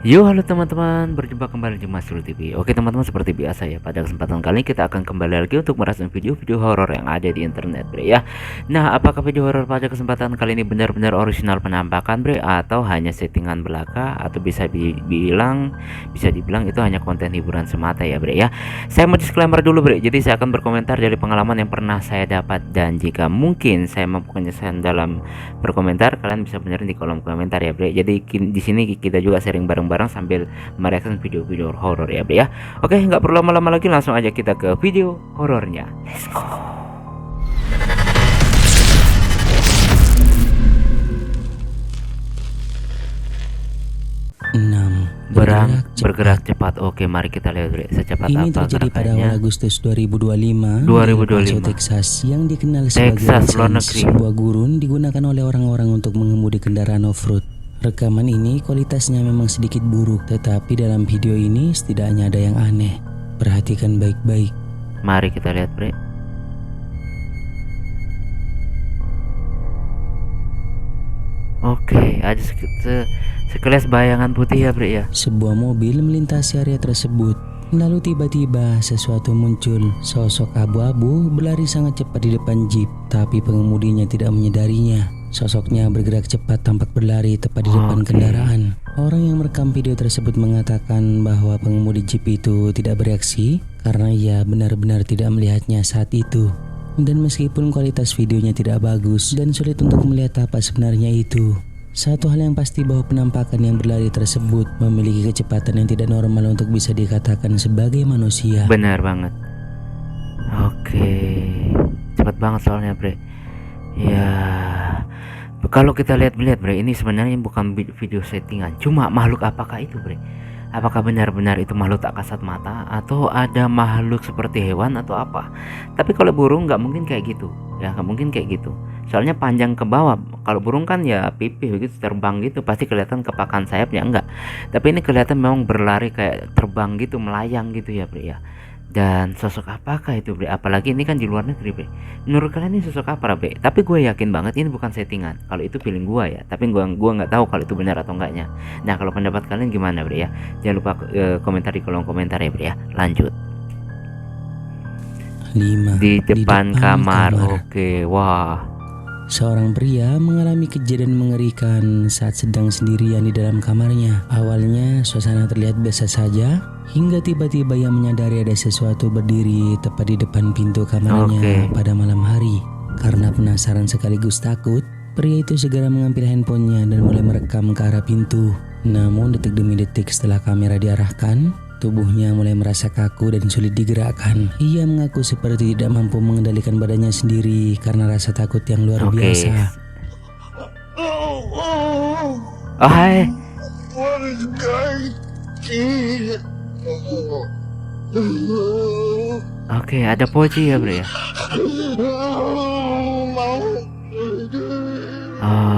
Yo, halo teman-teman, berjumpa kembali di Mas Rul TV. Oke teman-teman, seperti biasa ya, pada kesempatan kali ini kita akan kembali lagi untuk merasakan video-video horor yang ada di internet, bre ya. Nah, apakah video horor pada kesempatan kali ini benar-benar original penampakan, bre, atau hanya settingan belaka, atau bisa dibilang itu hanya konten hiburan semata ya, bre ya. Saya mau disclaimer dulu, bre. Jadi saya akan berkomentar dari pengalaman yang pernah saya dapat, dan jika mungkin saya mampu kesalahan dalam berkomentar, kalian bisa benerin di kolom komentar ya, bre. Jadi di sini kita juga sharing bareng-bareng sambil mereaction video-video horor ya, bre ya. Oke, nggak perlu lama-lama lagi, langsung aja kita ke video horornya. Let's go. Bergerak cepat. Oke, mari kita lihat, bre, secepat Ini apa terjadi pada awal gerakannya. Agustus 2025 di El Paso, Texas, yang dikenal sebagai Texas, luar Saints. negeri. Sebuah gurun digunakan oleh orang-orang untuk mengemudi kendaraan off-road. Rekaman ini kualitasnya memang sedikit buruk, tetapi dalam video ini setidaknya ada yang aneh. Perhatikan baik-baik. Mari kita lihat, bre. Oke, ada sekelas bayangan putih ya, bre ya. Sebuah mobil melintasi area tersebut. Lalu tiba-tiba sesuatu muncul. Sosok abu-abu berlari sangat cepat di depan jeep, tapi pengemudinya tidak menyadarinya. Sosoknya bergerak cepat tampak berlari tepat di depan kendaraan. Orang yang merekam video tersebut mengatakan bahwa pengemudi jeep itu tidak bereaksi karena ia benar-benar tidak melihatnya saat itu. Dan meskipun kualitas videonya tidak bagus dan sulit untuk melihat apa sebenarnya itu, satu hal yang pasti bahwa penampakan yang berlari tersebut memiliki kecepatan yang tidak normal untuk bisa dikatakan sebagai manusia. Benar banget. Oke, cepat banget soalnya, bre. Ya, kalau kita lihat-lihat, bre, ini sebenarnya bukan video settingan. Cuma makhluk apakah itu, bre? Apakah benar-benar itu makhluk tak kasat mata, atau ada makhluk seperti hewan atau apa? Tapi kalau burung nggak mungkin kayak gitu, ya nggak mungkin kayak gitu. Soalnya panjang ke bawah. Kalau burung kan ya pipih begitu, terbang gitu, pasti kelihatan kepakan sayapnya, enggak. Tapi ini kelihatan memang berlari kayak terbang gitu, melayang gitu ya, bre ya. Dan sosok apakah itu, bre? Apalagi ini kan di luar negeri, bre. Menurut kalian ini sosok apa, bre? Tapi gue yakin banget ini bukan settingan. Kalau itu feeling gue ya, tapi gue nggak tahu kalau itu benar atau enggaknya. Nah, kalau pendapat kalian gimana, bre ya? Jangan lupa komentar di kolom komentar ya, bre ya. Lanjut. 5. Di depan kamar. Oke, wah. Seorang pria mengalami kejadian mengerikan saat sedang sendirian di dalam kamarnya. Awalnya suasana terlihat biasa saja, hingga tiba-tiba ia menyadari ada sesuatu berdiri tepat di depan pintu kamarnya pada malam hari. Karena penasaran sekaligus takut, pria itu segera mengambil handphonenya dan mulai merekam ke arah pintu. Namun detik demi detik setelah kamera diarahkan, tubuhnya mulai merasa kaku dan sulit digerakkan. Ia mengaku seperti tidak mampu mengendalikan badannya sendiri karena rasa takut yang luar biasa. Oh, hai. Oke, ada poci ya, bro ya.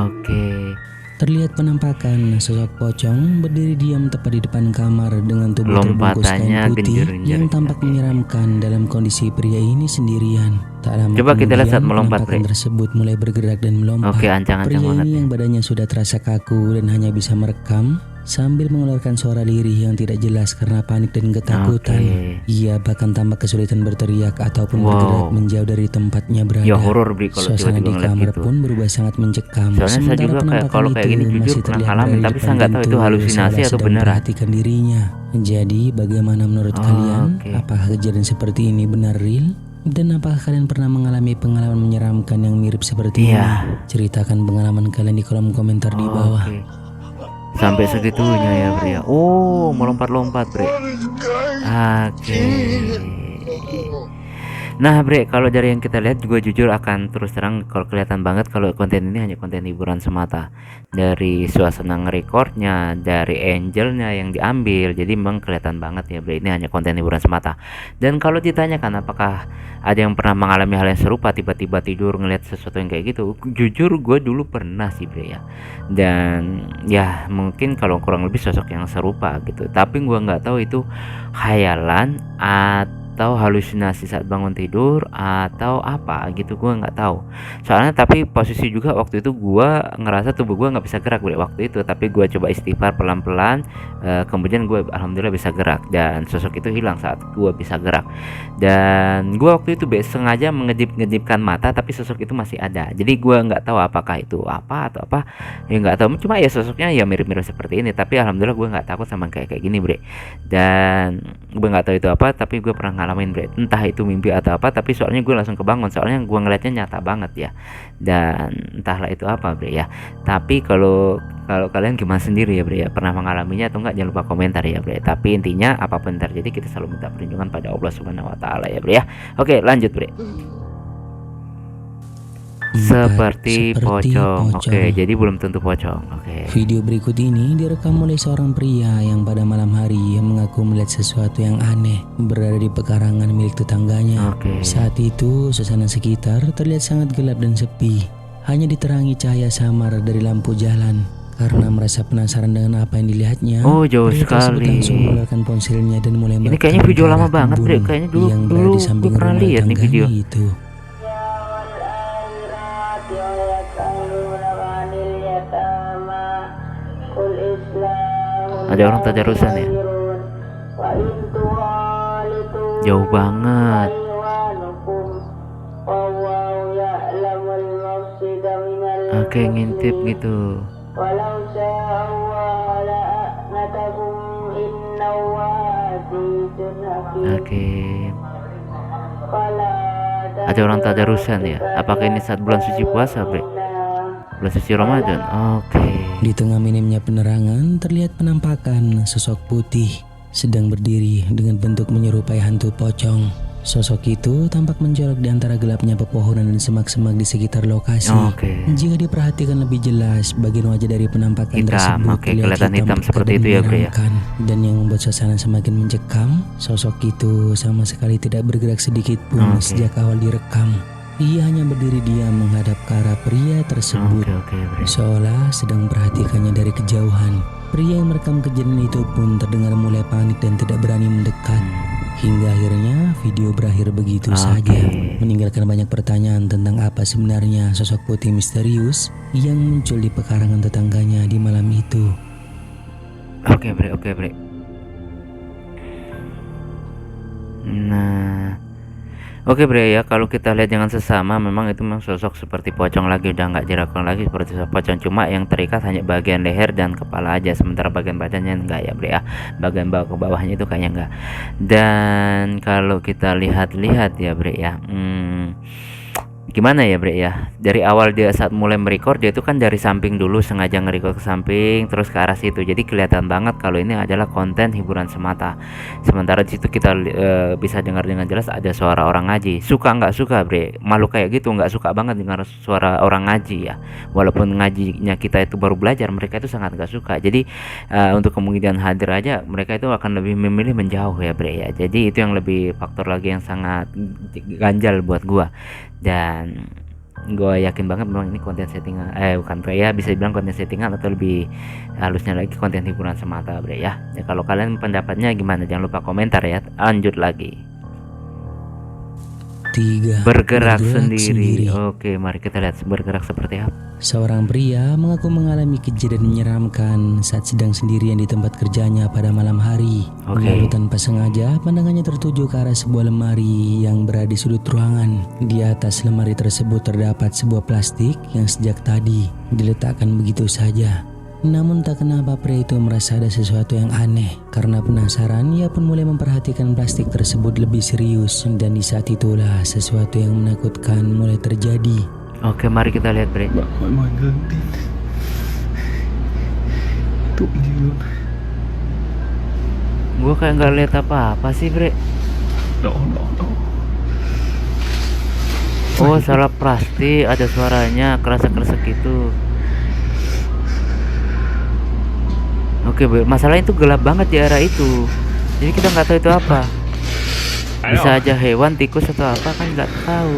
Oke. Terlihat penampakan sosok pocong berdiri diam tepat di depan kamar dengan tubuh terbungkus kain putih yang tampak menyeramkan dalam kondisi pria ini sendirian. Tak lama coba kita lihat saat melompat, penampakan tersebut mulai bergerak dan melompat. Pria ini yang badannya sudah terasa kaku dan hanya bisa merekam sambil mengeluarkan suara lirih yang tidak jelas karena panik dan ketakutan. Ia bahkan tampak kesulitan berteriak ataupun bergerak menjauh dari tempatnya berada. Ya horor, bri, kalau suasana di kamar pun berubah sangat mencekam. Soalnya saya juga kalau kayak gini jujur pernah ngalamin, tapi saya nggak tahu itu halusinasi atau beneran. Perhatikan dirinya. Jadi bagaimana menurut kalian? Apakah kejadian seperti ini benar real? Dan apakah kalian pernah mengalami pengalaman menyeramkan yang mirip seperti ini? Ceritakan pengalaman kalian di kolom komentar di bawah. Sampai segitunya ya, bre. Oh, melompat-lompat, bre. Oke. Nah, bre, kalau dari yang kita lihat juga jujur akan terus terang kalau kelihatan banget kalau konten ini hanya konten hiburan semata. Dari suasana ngerekordnya, dari angelnya yang diambil, jadi memang kelihatan banget ya, bre, ini hanya konten hiburan semata. Dan kalau ditanyakan apakah ada yang pernah mengalami hal yang serupa, tiba-tiba tidur ngeliat sesuatu yang kayak gitu, jujur gue dulu pernah sih, bre ya. Dan ya mungkin kalau kurang lebih sosok yang serupa gitu, tapi gue nggak tahu itu khayalan atau atau halusinasi saat bangun tidur atau apa gitu, gue nggak tahu soalnya. Tapi posisi juga waktu itu gue ngerasa tubuh gue nggak bisa gerak waktu itu, tapi gue coba istighfar pelan-pelan, kemudian gue alhamdulillah bisa gerak dan sosok itu hilang saat gue bisa gerak. Dan gue waktu itu sengaja mengedip-ngedipkan mata, tapi sosok itu masih ada. Jadi gue nggak tahu apakah itu apa atau apa, ya nggak tahu, cuma ya sosoknya ya mirip-mirip seperti ini. Tapi alhamdulillah gue nggak takut sama kayak gini bre. Dan gue nggak tahu itu apa, tapi gue pernah ngalamin bre, entah itu mimpi atau apa, tapi soalnya gue langsung kebangun, soalnya gue ngeliatnya nyata banget ya. Dan entahlah itu apa bre ya. Tapi kalau kalian gimana sendiri ya bre ya, pernah mengalaminya atau enggak, jangan lupa komentar ya bre. Tapi intinya apapun yang terjadi kita selalu minta perlindungan pada Allah Subhanahu wa taala ya bre ya. Oke, lanjut bre. Seperti pocong. Oke, jadi belum tentu pocong. Oke. Video berikut ini direkam oleh seorang pria yang pada malam hari mengaku melihat sesuatu yang aneh berada di pekarangan milik tetangganya. Saat itu suasana sekitar terlihat sangat gelap dan sepi, hanya diterangi cahaya samar dari lampu jalan. Karena merasa penasaran dengan apa yang dilihatnya, jauh sekali. Langsung mengeluarkan ponselnya dan mulai ini kayaknya video lama banget bre, kayaknya dulu gue pernah lihat nih video itu. Ada orang tadarusan ya, jauh banget. Oke, ngintip gitu. Oke, ada orang tadarusan ya. Apakah ini saat bulan suci puasa bre? Bulan suci Ramadan. Oke. Di tengah minimnya penerangan terlihat penampakan sosok putih sedang berdiri dengan bentuk menyerupai hantu pocong. Sosok itu tampak mencolok di antara gelapnya pepohonan dan semak-semak di sekitar lokasi. Jika diperhatikan lebih jelas, bagian wajah dari penampakan tersebut kelihatan hitam seperti itu ya bre ya. Dan yang membuat suasana semakin mencekam, sosok itu sama sekali tidak bergerak sedikit pun sejak awal direkam. Ia hanya berdiri diam menghadap ke arah pria tersebut, seolah sedang memperhatikannya dari kejauhan. Pria yang merekam kejadian itu pun terdengar mulai panik dan tidak berani mendekat. Hingga akhirnya video berakhir begitu saja, meninggalkan banyak pertanyaan tentang apa sebenarnya sosok putih misterius yang muncul di pekarangan tetangganya di malam itu. Oke bre. Nah, oke bre ya, kalau kita lihat dengan sesama memang itu memang sosok seperti pocong lagi, udah nggak jerakon lagi seperti sosok pocong, cuma yang terikat hanya bagian leher dan kepala aja, sementara bagian badannya enggak ya bre ya, bagian bawah ke bawahnya itu kayaknya enggak. Dan kalau kita lihat-lihat ya bre ya, gimana ya bre ya, dari awal dia saat mulai merecord dia itu kan dari samping dulu, sengaja nge-record ke samping terus ke arah situ, jadi kelihatan banget kalau ini adalah konten hiburan semata. Sementara di situ kita bisa dengar dengan jelas ada suara orang ngaji. Suka nggak suka bre, makhluk kayak gitu nggak suka banget dengar suara orang ngaji ya, walaupun ngajinya kita itu baru belajar, mereka itu sangat nggak suka. Jadi untuk kemungkinan hadir aja mereka itu akan lebih memilih menjauh ya bre ya. Jadi itu yang lebih faktor lagi yang sangat ganjal buat gua. Dan gue yakin banget memang ini konten settingan, bukan ya, bisa dibilang konten settingan atau lebih halusnya lagi konten hiburan semata bre ya. Kalau kalian pendapatnya gimana, jangan lupa komentar ya. Lanjut lagi. 3. Bergerak sendiri. Oke, mari kita lihat bergerak seperti apa. Seorang pria mengaku mengalami kejadian menyeramkan saat sedang sendirian di tempat kerjanya pada malam hari. Lalu tanpa sengaja pandangannya tertuju ke arah sebuah lemari yang berada di sudut ruangan. Di atas lemari tersebut terdapat sebuah plastik yang sejak tadi diletakkan begitu saja. Namun tak kenapa pria itu merasa ada sesuatu yang aneh. Karena penasaran, ia pun mulai memperhatikan plastik tersebut lebih serius. Dan di saat itulah sesuatu yang menakutkan mulai terjadi. Oke, mari kita lihat bre. Gue kayak nggak lihat apa-apa sih bre. Oh, salah plastik, ada suaranya kresek-kresek gitu. Oke, masalahnya itu gelap banget di arah itu, jadi kita nggak tahu itu apa. Bisa aja hewan, tikus atau apa, kan nggak tahu.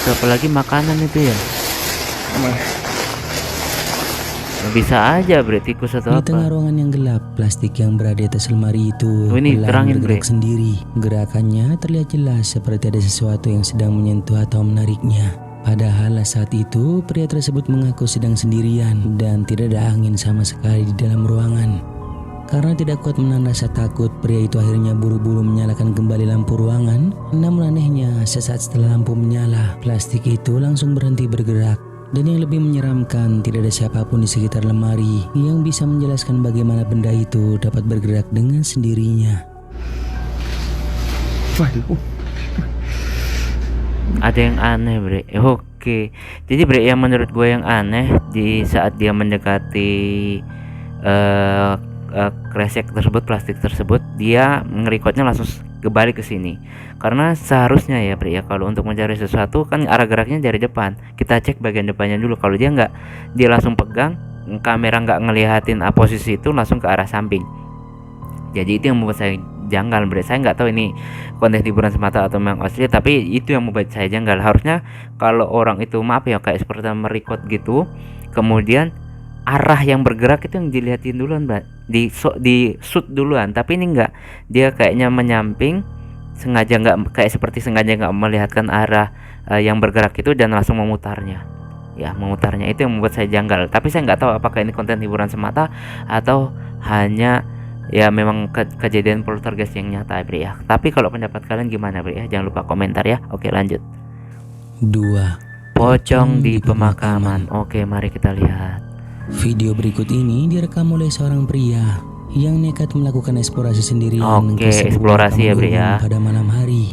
itu, apalagi makanan itu ya. Emang Nggak bisa aja bre, tikus atau Di apa. tengah ruangan yang gelap, plastik yang berada di atas lemari itu Oh, ini perlahan terangin, bergerak Bre. sendiri. Gerakannya terlihat jelas seperti ada sesuatu yang sedang menyentuh atau menariknya. Padahal saat itu pria tersebut mengaku sedang sendirian dan tidak ada angin sama sekali di dalam ruangan. Karena tidak kuat menahan rasa takut, pria itu akhirnya buru-buru menyalakan kembali lampu ruangan. Namun anehnya, sesaat setelah lampu menyala, plastik itu langsung berhenti bergerak. Dan yang lebih menyeramkan, tidak ada siapapun di sekitar lemari yang bisa menjelaskan bagaimana benda itu dapat bergerak dengan sendirinya. waduh. Ada yang aneh bre. Oke, jadi bre, yang menurut gue yang aneh di saat dia mendekati eh kresek tersebut, plastik tersebut, dia ngerekodnya langsung kembali ke sini. Karena seharusnya ya bre ya, kalau untuk mencari sesuatu kan arah geraknya dari depan, kita cek bagian depannya dulu. Kalau dia nggak, dia langsung pegang kamera, nggak ngelihatin posisi itu, langsung ke arah samping. Jadi itu yang membuat saya janggal bre. Saya nggak tahu ini konten hiburan semata atau memang asli, tapi itu yang membuat saya janggal. Harusnya kalau orang itu, maaf ya, kayak seperti merecord gitu, kemudian arah yang bergerak itu yang dilihatin duluan, Mbak. Di shoot duluan, tapi ini enggak. Dia kayaknya menyamping, sengaja enggak, kayak seperti sengaja enggak melihatkan arah yang bergerak itu dan langsung memutarnya. Ya, memutarnya itu yang membuat saya janggal. Tapi saya nggak tahu apakah ini konten hiburan semata atau hanya ya memang kejadian poltergeist yang nyata, Bre ya. Tapi kalau pendapat kalian gimana, Bre ya? Jangan lupa komentar ya. Oke, lanjut. 2. Pocong di pemakaman. Oke, mari kita lihat. Video berikut ini direkam oleh seorang pria yang nekat melakukan eksplorasi sendirian Oke, ke sebuah eksplorasi ya, makam Bre ya. umum pada malam hari.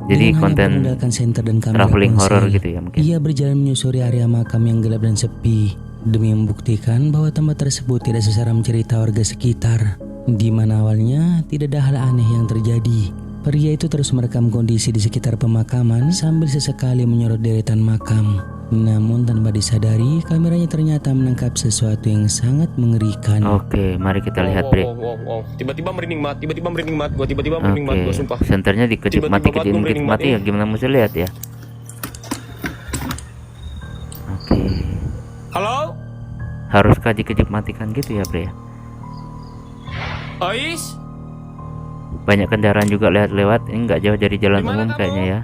Jadi Dengan hanya konten mengandalkan senter dan kamera traveling ponsel, horror gitu ya mungkin. ia berjalan menyusuri area makam yang gelap dan sepi demi membuktikan bahwa tempat tersebut tidak seseram cerita warga sekitar, di mana awalnya tidak ada hal aneh yang terjadi. Pria itu terus merekam kondisi di sekitar pemakaman sambil sesekali menyorot deretan makam. Namun tanpa disadari, kameranya ternyata menangkap sesuatu yang sangat mengerikan. Oke, mari kita lihat, Bre. Wow. Tiba-tiba merinding banget, gua tiba-tiba merinding banget, gua sumpah. Senternya dikejut mati, Tiba-tiba banget gua merinding mati ya. banget Gimana mesti lihat ya? Oke. Halo? Haruskah dikejut matikan gitu ya, Bre? Ais? Banyak kendaraan juga lewat. Ini nggak jauh dari jalan Dimana umum kamu? kayaknya ya.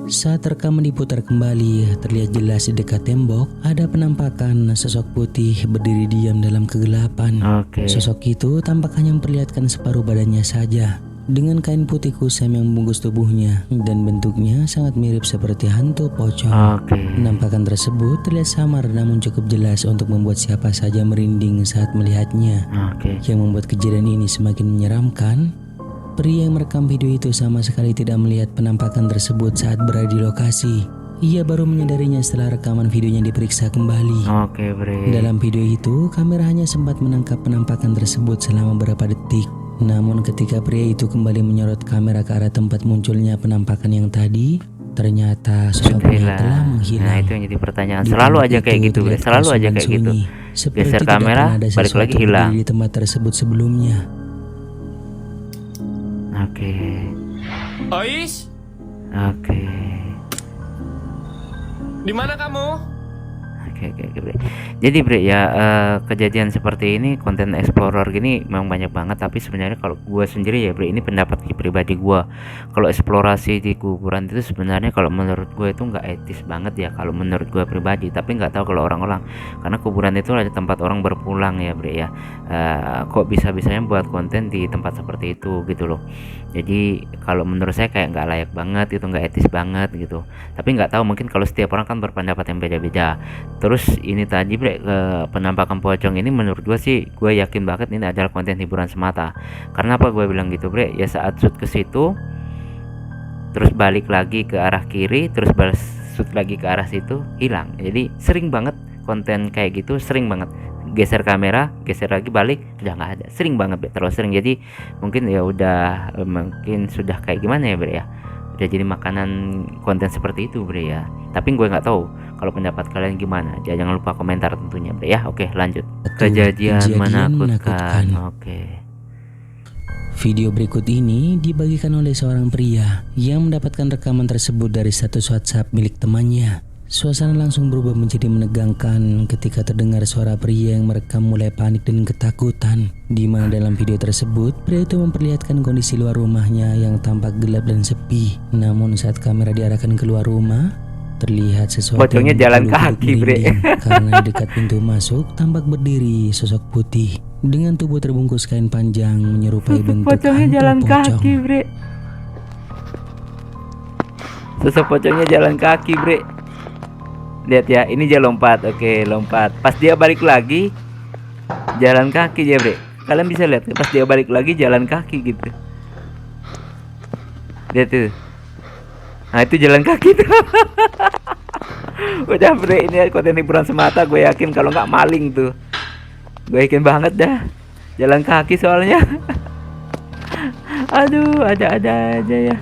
Saat rekaman diputar kembali, terlihat jelas di dekat tembok ada penampakan sosok putih berdiri diam dalam kegelapan. Oke. Sosok itu tampak hanya memperlihatkan separuh badannya saja, dengan kain putih kusam yang membungkus tubuhnya, dan bentuknya sangat mirip seperti hantu pocong. Oke. Penampakan tersebut terlihat samar namun cukup jelas untuk membuat siapa saja merinding saat melihatnya. Oke. Yang membuat kejadian ini semakin menyeramkan, pria yang merekam video itu sama sekali tidak melihat penampakan tersebut saat berada di lokasi. Ia baru menyadarinya setelah rekaman videonya diperiksa kembali. Oke, Bre. Dalam video itu, kamera hanya sempat menangkap penampakan tersebut selama beberapa detik. Namun ketika pria itu kembali menyorot kamera ke arah tempat munculnya penampakan yang tadi, ternyata sosoknya telah menghilang. Nah, itu yang jadi pertanyaan. Di Selalu tempat aja kayak itu gitu, Bre. terlihat Selalu kosong aja dan kayak gitu. sunyi, seperti Geser tidak kamera, pernah ada balik lagi sesuatu hilang. berdiri di tempat tersebut sebelumnya. Oke. Ais? Oke. Di mana kamu? Oke, Bre. Jadi, Bre ya, kejadian seperti ini, konten explorer gini memang banyak banget. Tapi sebenarnya kalau gue sendiri ya, Bre, ini pendapat pribadi gue. Kalau eksplorasi di kuburan itu sebenarnya kalau menurut gue itu nggak etis banget ya, kalau menurut gue pribadi. Tapi nggak tahu kalau orang-orang, karena kuburan itu ada tempat orang berpulang ya, Bre ya. Kok bisa-bisanya buat konten di tempat seperti itu gitu loh. Jadi kalau menurut saya kayak nggak layak banget, itu nggak etis banget gitu. Tapi nggak tahu, mungkin kalau setiap orang kan berpendapat yang beda-beda. Terus ini tadi, Bre, penampakan pocong ini menurut gue sih, gue yakin banget ini adalah konten hiburan semata. Karena apa gue bilang gitu, Bre? Ya saat shoot ke situ, terus balik lagi ke arah kiri, terus balas shoot lagi ke arah situ, hilang. Jadi sering banget konten kayak gitu, sering banget. Geser kamera, geser lagi, balik, udah nggak ada. Sering banget, Bre, terlalu sering. Jadi mungkin ya udah, mungkin sudah kayak gimana ya, Bre ya, udah jadi makanan konten seperti itu, Bre ya. Tapi gue nggak tahu kalau pendapat kalian gimana. Jangan lupa komentar tentunya, Bre ya. Oke, lanjut. Kejadian menakutkan. Oke. Video berikut ini dibagikan oleh seorang pria yang mendapatkan rekaman tersebut dari status WhatsApp milik temannya. Suasana langsung berubah menjadi menegangkan ketika terdengar suara pria yang merekam mulai panik dan ketakutan. Di mana dalam video tersebut, pria itu memperlihatkan kondisi luar rumahnya yang tampak gelap dan sepi. Namun saat kamera diarahkan keluar rumah, terlihat sesuatu Pocongnya yang jalan membuat kaki, kulit bre. merinding. Karena di dekat pintu masuk tampak berdiri sosok putih dengan tubuh terbungkus kain panjang menyerupai bentuk Pocongnya hantu jalan pocong. kaki, bre. Sosok pocongnya jalan kaki, bre. Lihat ya, ini dia lompat. Oke, lompat. Pas dia balik lagi, jalan kaki dia, bre. Kalian bisa lihat, pas dia balik lagi jalan kaki gitu. Lihat tuh. Nah, itu jalan kaki tuh. Udah, bre, ini konten hiburan semata. Gue yakin kalau nggak maling tuh. Gue yakin banget dah. Jalan kaki soalnya. Aduh, ada-ada aja ya.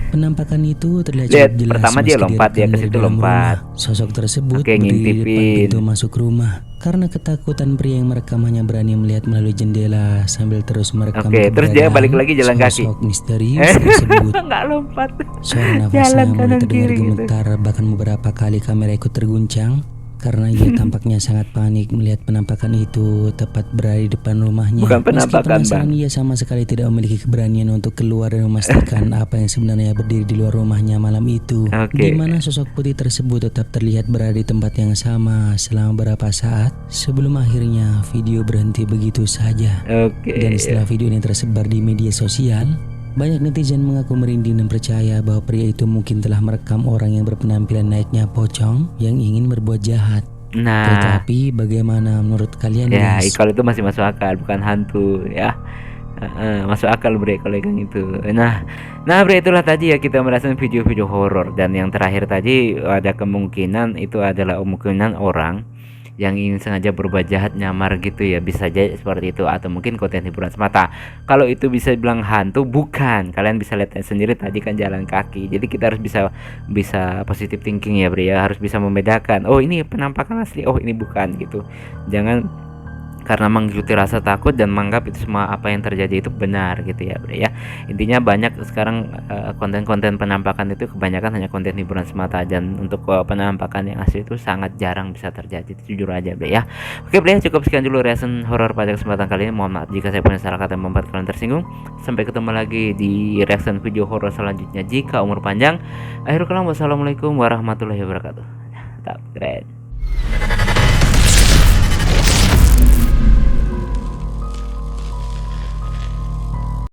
Penampakan itu terlihat Lihat, cukup jelas. pertama dia meski lompat, dia direkam ke dari situ dalam lompat. rumah. Sosok tersebut Oke, berdiri di depan ngintipin. pintu masuk rumah. Karena ketakutan, pria yang merekam hanya berani melihat melalui jendela sambil terus merekam Oke, terus dia balik lagi jalan kaki. sosok misterius tersebut. Nggak lompat. Suara nafasnya Jalan mulai kanan terdengar kiri gitu. gemetar, bahkan beberapa kali kamera ikut terguncang karena ia tampaknya sangat panik melihat penampakan itu tepat berada di depan rumahnya. Bukan Meski penampakan, penasaran, Bang. ia sama sekali tidak memiliki keberanian untuk keluar dan memastikan apa yang sebenarnya berdiri di luar rumahnya malam itu. Oke. Di mana sosok putih tersebut tetap terlihat berada di tempat yang sama selama beberapa saat sebelum akhirnya video berhenti begitu saja. Oke. Dan setelah video ini tersebar di media sosial, banyak netizen mengaku merinding dan percaya bahwa pria itu mungkin telah merekam orang yang berpenampilan naiknya pocong yang ingin berbuat jahat. Nah, Tetapi bagaimana menurut kalian, ya guys? kalau itu masih masuk akal, bukan hantu ya. Masuk akal, bre, kalau yang itu. Nah, bre, itulah tadi ya kita merasakan video-video horor. Dan yang terakhir tadi ada kemungkinan itu adalah kemungkinan orang yang ingin sengaja berbuat jahat, nyamar gitu ya, bisa aja seperti itu, atau mungkin konten hiburan semata. Kalau itu bisa bilang hantu, bukan. Kalian bisa lihat sendiri tadi kan jalan kaki. Jadi kita harus bisa positive thinking ya, bre ya, harus bisa membedakan. Oh, ini penampakan asli, oh ini bukan gitu. Jangan karena mengikuti rasa takut dan menganggap itu semua apa yang terjadi itu benar gitu ya, bre ya. Intinya banyak sekarang konten-konten penampakan itu kebanyakan hanya konten hiburan semata, dan untuk penampakan yang asli itu sangat jarang bisa terjadi, jujur aja, bre ya. Oke, bre, cukup sekian dulu reaction horor pada kesempatan kali ini. Mohon maaf jika saya punya salah kata yang membuat kalian tersinggung. Sampai ketemu lagi di reaction video horor selanjutnya jika umur panjang. Akhirul kalam, wassalamualaikum warahmatullahi wabarakatuh. Tak keren.